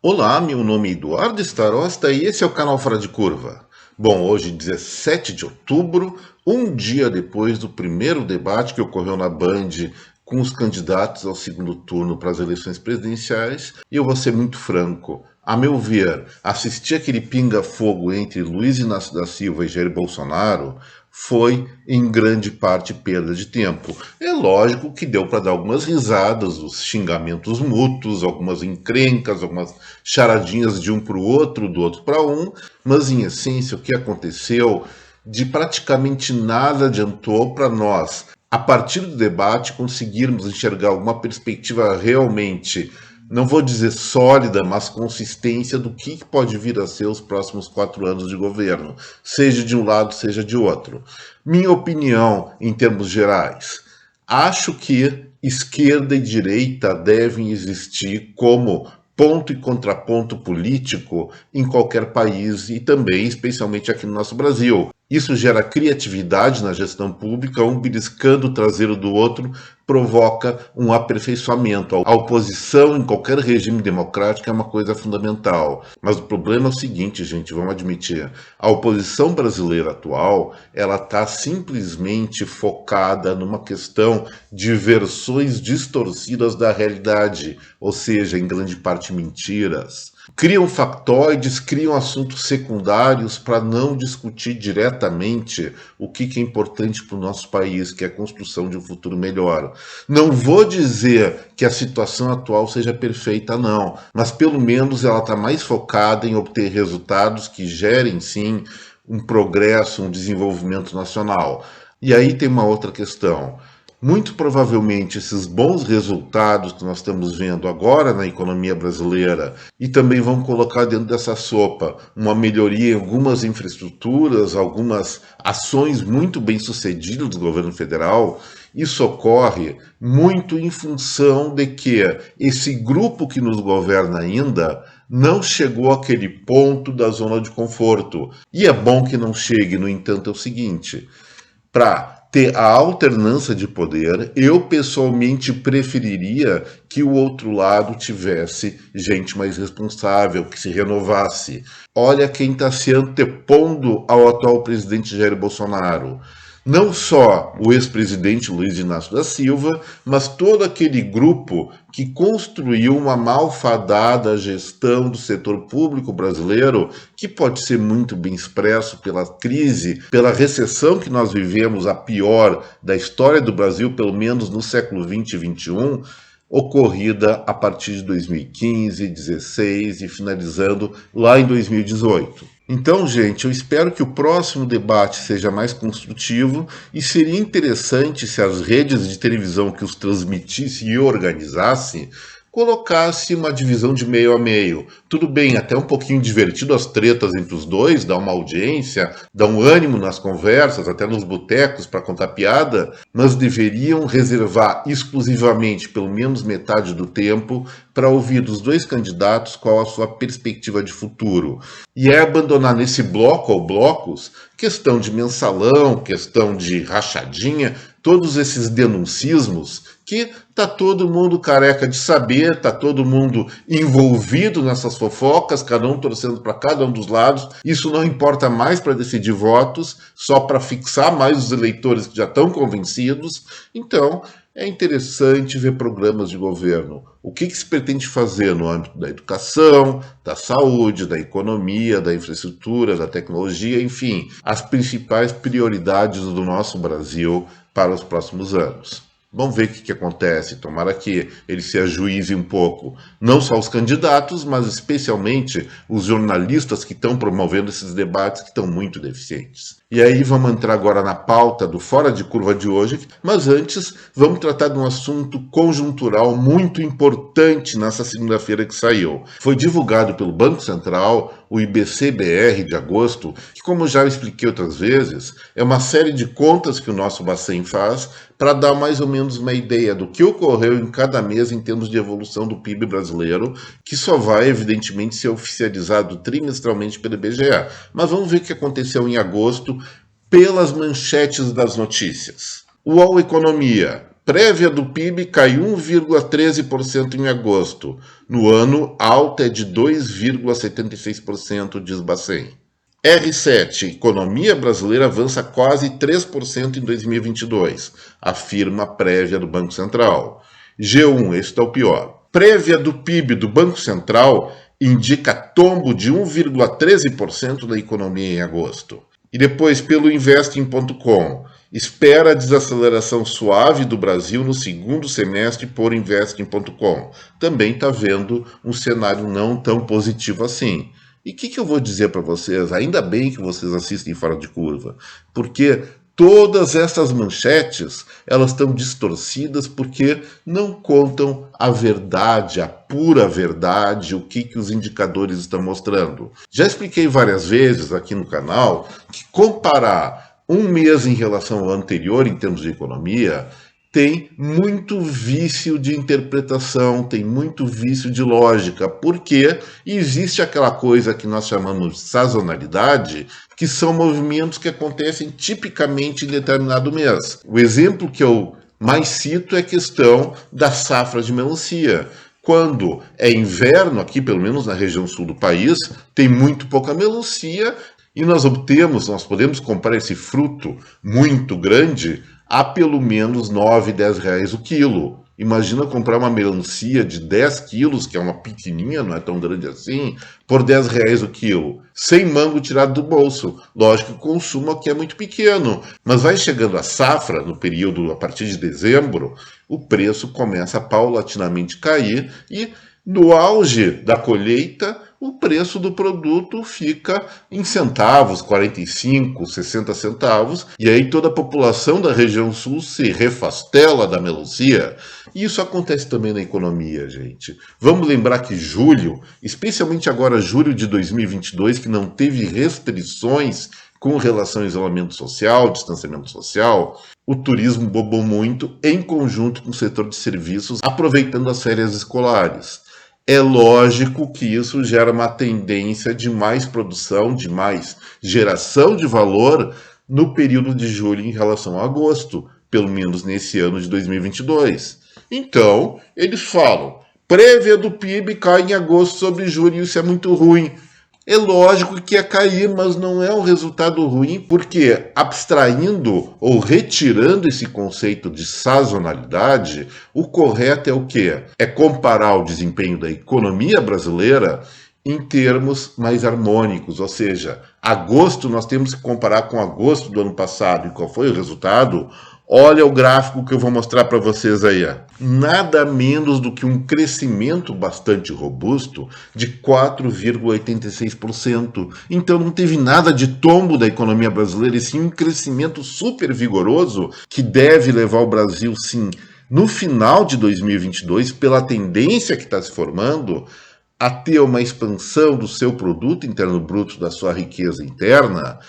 Olá, meu nome é Eduardo Starosta e esse é o canal Fora de Curva. Bom, hoje, 17 de outubro, um dia depois do primeiro debate que ocorreu na Band com os candidatos ao segundo turno para as eleições presidenciais, e eu vou ser muito franco. A meu ver, assistir aquele pinga-fogo entre Luiz Inácio da Silva e Jair Bolsonaro foi, em grande parte, perda de tempo. É lógico que deu para dar algumas risadas, os xingamentos mútuos, algumas encrencas, algumas charadinhas de um para o outro, do outro para um, mas, em essência, o que aconteceu de praticamente nada adiantou para nós, a partir do debate, conseguirmos enxergar alguma perspectiva realmente, não vou dizer sólida, mas consistência do que pode vir a ser os próximos 4 anos de governo, seja de um lado, seja de outro. Minha opinião, em termos gerais, acho que esquerda e direita devem existir como ponto e contraponto político em qualquer país e também, especialmente aqui no nosso Brasil. Isso gera criatividade na gestão pública, um beliscando o traseiro do outro provoca um aperfeiçoamento. A oposição em qualquer regime democrático é uma coisa fundamental. Mas o problema é o seguinte, gente, vamos admitir. A oposição brasileira atual, ela está simplesmente focada numa questão de versões distorcidas da realidade, ou seja, em grande parte mentiras. Criam factoides, criam assuntos secundários para não discutir diretamente o que é importante para o nosso país, que é a construção de um futuro melhor. Não vou dizer que a situação atual seja perfeita, não, mas pelo menos ela está mais focada em obter resultados que gerem, sim, um progresso, um desenvolvimento nacional. E aí tem uma outra questão. Muito provavelmente esses bons resultados que nós estamos vendo agora na economia brasileira e também vão colocar dentro dessa sopa uma melhoria em algumas infraestruturas, algumas ações muito bem sucedidas do governo federal. Isso ocorre muito em função de que esse grupo que nos governa ainda não chegou àquele ponto da zona de conforto. E é bom que não chegue, no entanto, é o seguinte: para ter a alternância de poder, eu pessoalmente preferiria que o outro lado tivesse gente mais responsável, que se renovasse. Olha quem está se antepondo ao atual presidente Jair Bolsonaro. Não só o ex-presidente Luiz Inácio da Silva, mas todo aquele grupo que construiu uma malfadada gestão do setor público brasileiro, que pode ser muito bem expresso pela crise, pela recessão que nós vivemos, a pior da história do Brasil, pelo menos no século XX e XXI, ocorrida a partir de 2015, 2016 e finalizando lá em 2018. Então, gente, eu espero que o próximo debate seja mais construtivo e seria interessante se as redes de televisão que os transmitissem e organizassem colocasse uma divisão de meio a meio. Tudo bem, até um pouquinho divertido as tretas entre os dois, dá uma audiência, dá um ânimo nas conversas, até nos botecos para contar piada, mas deveriam reservar exclusivamente pelo menos metade do tempo para ouvir dos dois candidatos qual a sua perspectiva de futuro. E é abandonar nesse bloco ou blocos questão de mensalão, questão de rachadinha, todos esses denuncismos que tá todo mundo careca de saber, tá todo mundo envolvido nessas fofocas, cada um torcendo para cada um dos lados. Isso não importa mais para decidir votos, só para fixar mais os eleitores que já estão convencidos. Então, é interessante ver programas de governo. O que se pretende fazer no âmbito da educação, da saúde, da economia, da infraestrutura, da tecnologia, enfim, as principais prioridades do nosso Brasil para os próximos anos. Vamos ver o que acontece. Tomara que ele se ajuize um pouco. Não só os candidatos, mas especialmente os jornalistas que estão promovendo esses debates que estão muito deficientes. E aí vamos entrar agora na pauta do Fora de Curva de hoje, mas antes vamos tratar de um assunto conjuntural muito importante nessa segunda-feira que saiu. Foi divulgado pelo Banco Central o IBC-BR de agosto, que, como já expliquei outras vezes, é uma série de contas que o nosso Bacen faz para dar mais ou menos uma ideia do que ocorreu em cada mês em termos de evolução do PIB brasileiro, que só vai, evidentemente, ser oficializado trimestralmente pelo IBGE. Mas vamos ver o que aconteceu em agosto pelas manchetes das notícias. UOL Economia. Prévia do PIB cai 1,13% em agosto. No ano, alta é de 2,76%, diz Bacen. R7, economia brasileira avança quase 3% em 2022, afirma a prévia do Banco Central. G1, este é o pior. Prévia do PIB do Banco Central indica tombo de 1,13% da economia em agosto. E depois, pelo Investing.com, espera a desaceleração suave do Brasil no segundo semestre por Investing.com. Também está vendo um cenário não tão positivo assim. E o que eu vou dizer para vocês? Ainda bem que vocês assistem Fora de Curva, porque todas essas manchetes, elas estão distorcidas porque não contam a verdade, a pura verdade, o que os indicadores estão mostrando. Já expliquei várias vezes aqui no canal que comparar um mês em relação ao anterior em termos de economia tem muito vício de interpretação, tem muito vício de lógica, porque existe aquela coisa que nós chamamos de sazonalidade, que são movimentos que acontecem tipicamente em determinado mês. O exemplo que eu mais cito é a questão da safra de melancia. Quando é inverno, aqui pelo menos na região sul do país, tem muito pouca melancia e nós podemos comprar esse fruto muito grande a pelo menos 9, 10 reais o quilo. Imagina comprar uma melancia de 10 quilos, que é uma pequenininha, não é tão grande assim, por 10 reais o quilo, sem mango tirado do bolso. Lógico que o consumo aqui é muito pequeno, mas vai chegando a safra, no período a partir de dezembro, o preço começa a paulatinamente cair e no auge da colheita, o preço do produto fica em centavos, 45, 60 centavos, e aí toda a população da região sul se refastela da melancia. E isso acontece também na economia, gente. Vamos lembrar que julho, especialmente agora julho de 2022, que não teve restrições com relação ao isolamento social, distanciamento social, o turismo bobou muito em conjunto com o setor de serviços, aproveitando as férias escolares. É lógico que isso gera uma tendência de mais produção, de mais geração de valor no período de julho em relação a agosto, pelo menos nesse ano de 2022. Então, eles falam, prévia do PIB cai em agosto sobre julho, isso é muito ruim. É lógico que ia cair, mas não é um resultado ruim, porque abstraindo ou retirando esse conceito de sazonalidade, o correto é o quê? É comparar o desempenho da economia brasileira em termos mais harmônicos, ou seja, agosto nós temos que comparar com agosto do ano passado. E qual foi o resultado? Olha o gráfico que eu vou mostrar para vocês aí. Nada menos do que um crescimento bastante robusto de 4,86%. Então não teve nada de tombo da economia brasileira, e sim um crescimento super vigoroso que deve levar o Brasil, sim, no final de 2022, pela tendência que está se formando, a ter uma expansão do seu produto interno bruto, da sua riqueza interna,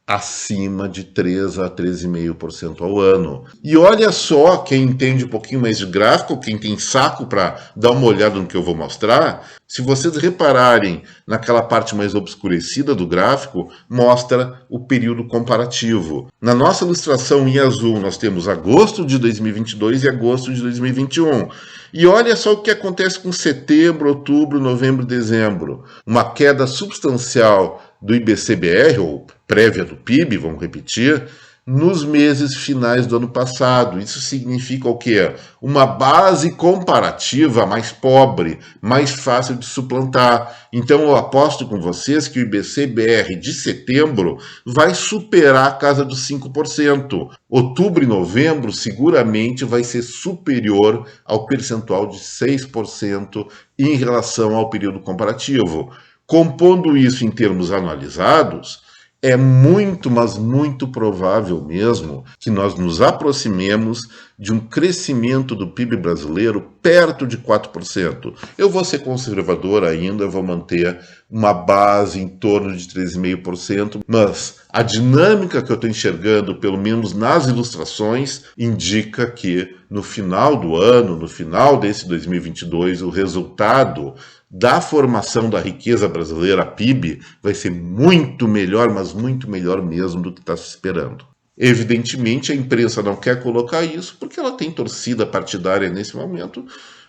acima de 3 a 13,5% ao ano. E olha só, quem entende um pouquinho mais de gráfico, quem tem saco para dar uma olhada no que eu vou mostrar, se vocês repararem naquela parte mais obscurecida do gráfico, mostra o período comparativo. Na nossa ilustração em azul, nós temos agosto de 2022 e agosto de 2021. E olha só o que acontece com setembro, outubro, novembro e dezembro. Uma queda substancial do IBC-BR, ou prévia do PIB, vamos repetir, nos meses finais do ano passado. Isso significa o quê? Uma base comparativa mais pobre, mais fácil de suplantar. Então eu aposto com vocês que o IBC-BR de setembro vai superar a casa dos 5%. Outubro e novembro seguramente vai ser superior ao percentual de 6% em relação ao período comparativo. Compondo isso em termos analisados, é muito, mas muito provável mesmo que nós nos aproximemos de um crescimento do PIB brasileiro perto de 4%. Eu vou ser conservador ainda, vou manter uma base em torno de 3,5%, mas a dinâmica que eu estou enxergando, pelo menos nas ilustrações, indica que no final do ano, no final desse 2022, o resultado da formação da riqueza brasileira, a PIB, vai ser muito melhor, mas muito melhor mesmo do que está se esperando. Evidentemente, a imprensa não quer colocar isso porque ela tem torcida partidária nesse momento.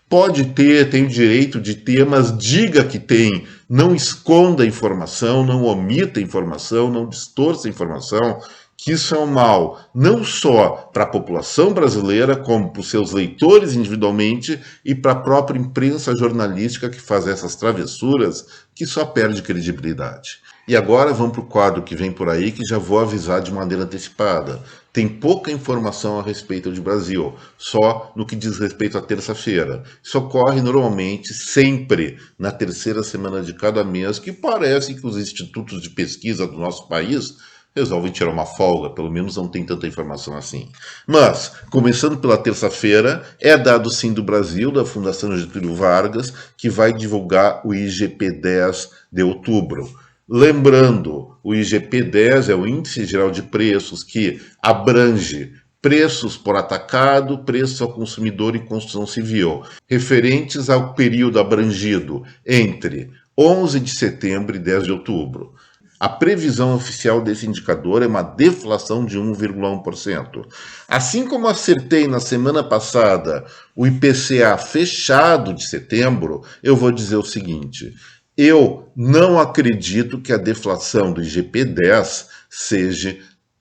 Pode ter, tem o direito de ter, mas diga que tem. Não esconda a informação, não omita a informação, não distorça a informação, que isso é um mal, não só para a população brasileira, como para os seus leitores individualmente e para a própria imprensa jornalística que faz essas travessuras, que só perde credibilidade. E agora vamos para o quadro que vem por aí, que já vou avisar de maneira antecipada. Tem pouca informação a respeito do Brasil, só no que diz respeito à terça-feira. Isso ocorre normalmente sempre na terceira semana de cada mês, que parece que os institutos de pesquisa do nosso país resolvem tirar uma folga, pelo menos não tem tanta informação assim. Mas, começando pela terça-feira, é dado sim do Brasil, da Fundação Getúlio Vargas, que vai divulgar o IGP-10 de outubro. Lembrando, o IGP-10 é o Índice Geral de Preços, que abrange preços por atacado, preços ao consumidor e construção civil, referentes ao período abrangido entre 11 de setembro e 10 de outubro. A previsão oficial desse indicador é uma deflação de 1,1%. Assim como acertei na semana passada o IPCA fechado de setembro, eu vou dizer o seguinte: eu não acredito que a deflação do IGP-10 seja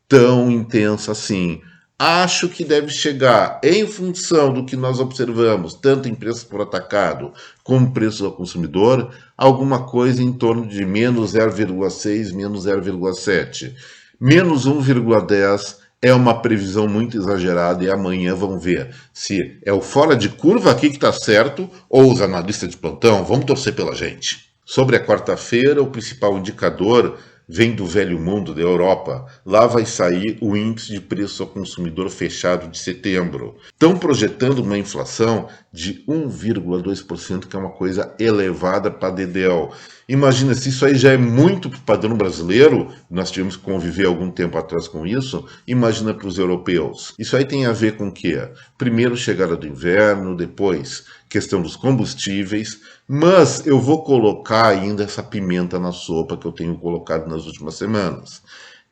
tão intensa assim. Acho que deve chegar, em função do que nós observamos, tanto em preços por atacado como preços ao consumidor, alguma coisa em torno de menos 0,6, menos 0,7. Menos 1,10 é uma previsão muito exagerada e amanhã vamos ver se é o fora de curva aqui que está certo ou os analistas de plantão. Vamos torcer pela gente. Sobre a quarta-feira, o principal indicador vem do velho mundo da Europa. Lá vai sair o índice de preço ao consumidor fechado de setembro. Estão projetando uma inflação de 1,2%, que é uma coisa elevada para Dedéu. Imagina, se isso aí já é muito para o padrão brasileiro, nós tivemos que conviver algum tempo atrás com isso, imagina para os europeus. Isso aí tem a ver com o quê? Primeiro, chegada do inverno, depois, questão dos combustíveis, mas eu vou colocar ainda essa pimenta na sopa que eu tenho colocado nas últimas semanas.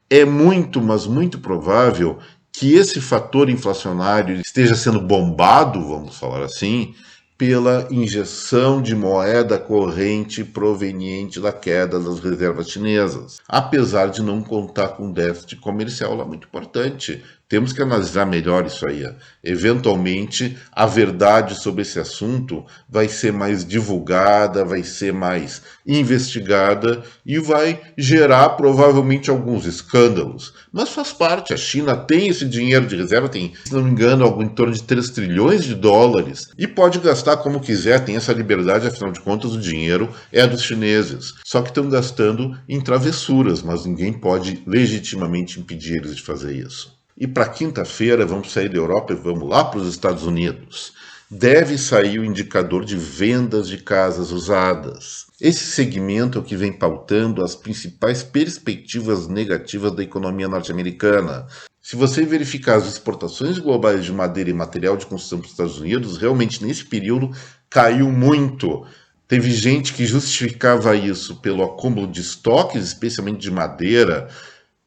É muito, mas muito provável que esse fator inflacionário esteja sendo bombado, vamos falar assim, pela injeção de moeda corrente proveniente da queda das reservas chinesas, apesar de não contar com um déficit comercial lá muito importante. Temos que analisar melhor isso aí. Eventualmente, a verdade sobre esse assunto vai ser mais divulgada, vai ser mais investigada e vai gerar provavelmente alguns escândalos. Mas faz parte, a China tem esse dinheiro de reserva, tem, se não me engano, algo em torno de 3 trilhões de dólares e pode gastar como quiser, tem essa liberdade, afinal de contas o dinheiro é dos chineses. Só que estão gastando em travessuras, mas ninguém pode legitimamente impedir eles de fazer isso. E para quinta-feira vamos sair da Europa e vamos lá para os Estados Unidos. Deve sair o indicador de vendas de casas usadas. Esse segmento é o que vem pautando as principais perspectivas negativas da economia norte-americana. Se você verificar as exportações globais de madeira e material de construção para os Estados Unidos, realmente nesse período caiu muito. Teve gente que justificava isso pelo acúmulo de estoques, especialmente de madeira,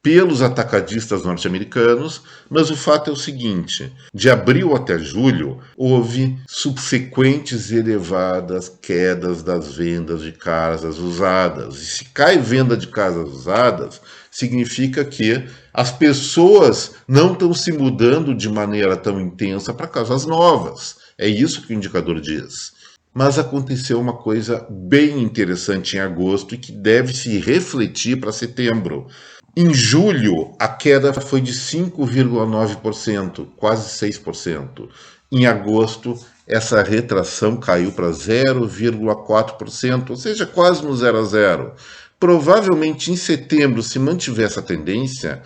pelos atacadistas norte-americanos, mas o fato é o seguinte: de abril até julho, houve subsequentes elevadas quedas das vendas de casas usadas. E se cai venda de casas usadas, significa que as pessoas não estão se mudando de maneira tão intensa para casas novas. É isso que o indicador diz. Mas aconteceu uma coisa bem interessante em agosto e que deve se refletir para setembro. Em julho, a queda foi de 5,9%, quase 6%. Em agosto, essa retração caiu para 0,4%, ou seja, quase no 0 a 0. Provavelmente em setembro, se mantiver essa tendência,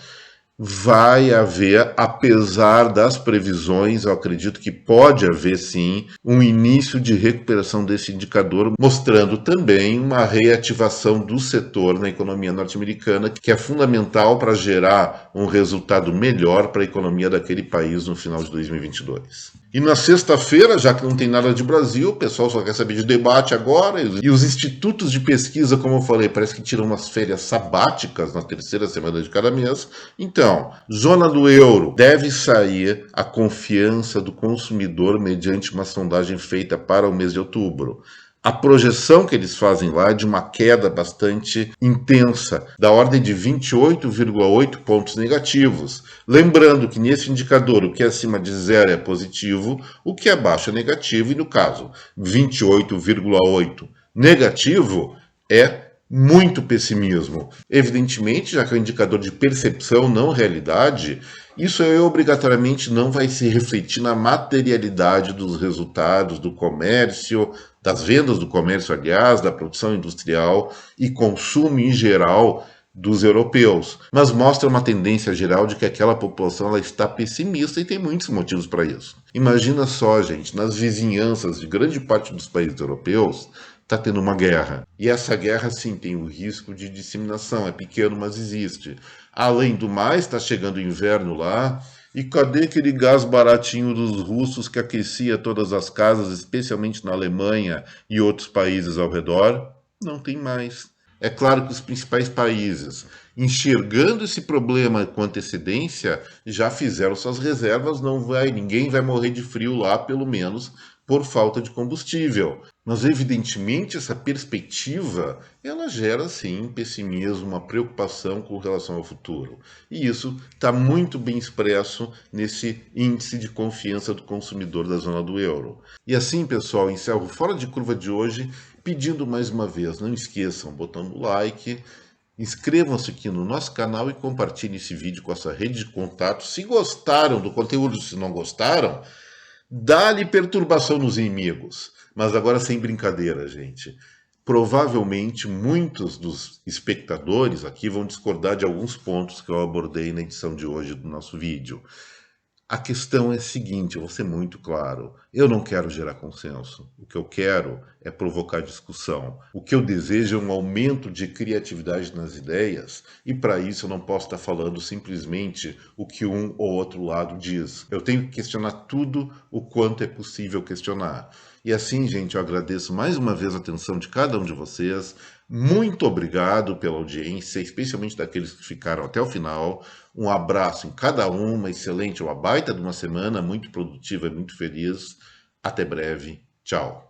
vai haver, apesar das previsões, eu acredito que pode haver sim, um início de recuperação desse indicador, mostrando também uma reativação do setor na economia norte-americana, que é fundamental para gerar um resultado melhor para a economia daquele país no final de 2022. E na sexta-feira, já que não tem nada de Brasil, o pessoal só quer saber de debate agora, e os institutos de pesquisa, como eu falei, parece que tiram umas férias sabáticas na terceira semana de cada mês. Então, zona do euro, deve sair a confiança do consumidor mediante uma sondagem feita para o mês de outubro. A projeção que eles fazem lá é de uma queda bastante intensa, da ordem de 28,8 pontos negativos. Lembrando que nesse indicador o que é acima de zero é positivo, o que é abaixo é negativo, e no caso 28,8 negativo é muito pessimismo. Evidentemente, já que é um indicador de percepção, não realidade, isso aí obrigatoriamente não vai se refletir na materialidade dos resultados do comércio, das vendas do comércio, aliás, da produção industrial e consumo em geral dos europeus, mas mostra uma tendência geral de que aquela população ela está pessimista e tem muitos motivos para isso. Imagina só, gente, nas vizinhanças de grande parte dos países europeus, está tendo uma guerra. E essa guerra, sim, tem o risco de disseminação. É pequeno, mas existe. Além do mais, está chegando o inverno lá. E cadê aquele gás baratinho dos russos que aquecia todas as casas, especialmente na Alemanha e outros países ao redor? Não tem mais. É claro que os principais países, enxergando esse problema com antecedência, já fizeram suas reservas, ninguém vai morrer de frio lá, pelo menos por falta de combustível. Mas evidentemente essa perspectiva, ela gera sim pessimismo, uma preocupação com relação ao futuro. E isso está muito bem expresso nesse índice de confiança do consumidor da zona do euro. E assim, pessoal, encerro o Fora de Curva de hoje, pedindo mais uma vez, não esqueçam, botando o like, inscrevam-se aqui no nosso canal e compartilhem esse vídeo com essa rede de contatos. Se gostaram do conteúdo, se não gostaram, dá-lhe perturbação nos inimigos. Mas agora sem brincadeira, gente. Provavelmente muitos dos espectadores aqui vão discordar de alguns pontos que eu abordei na edição de hoje do nosso vídeo. A questão é a seguinte, eu vou ser muito claro. Eu não quero gerar consenso. O que eu quero é provocar discussão. O que eu desejo é um aumento de criatividade nas ideias, e para isso eu não posso estar falando simplesmente o que um ou outro lado diz. Eu tenho que questionar tudo o quanto é possível questionar. E assim, gente, eu agradeço mais uma vez a atenção de cada um de vocês. Muito obrigado pela audiência, especialmente daqueles que ficaram até o final. Um abraço em cada um, uma excelente, uma baita de uma semana, muito produtiva e muito feliz. Até breve. Tchau.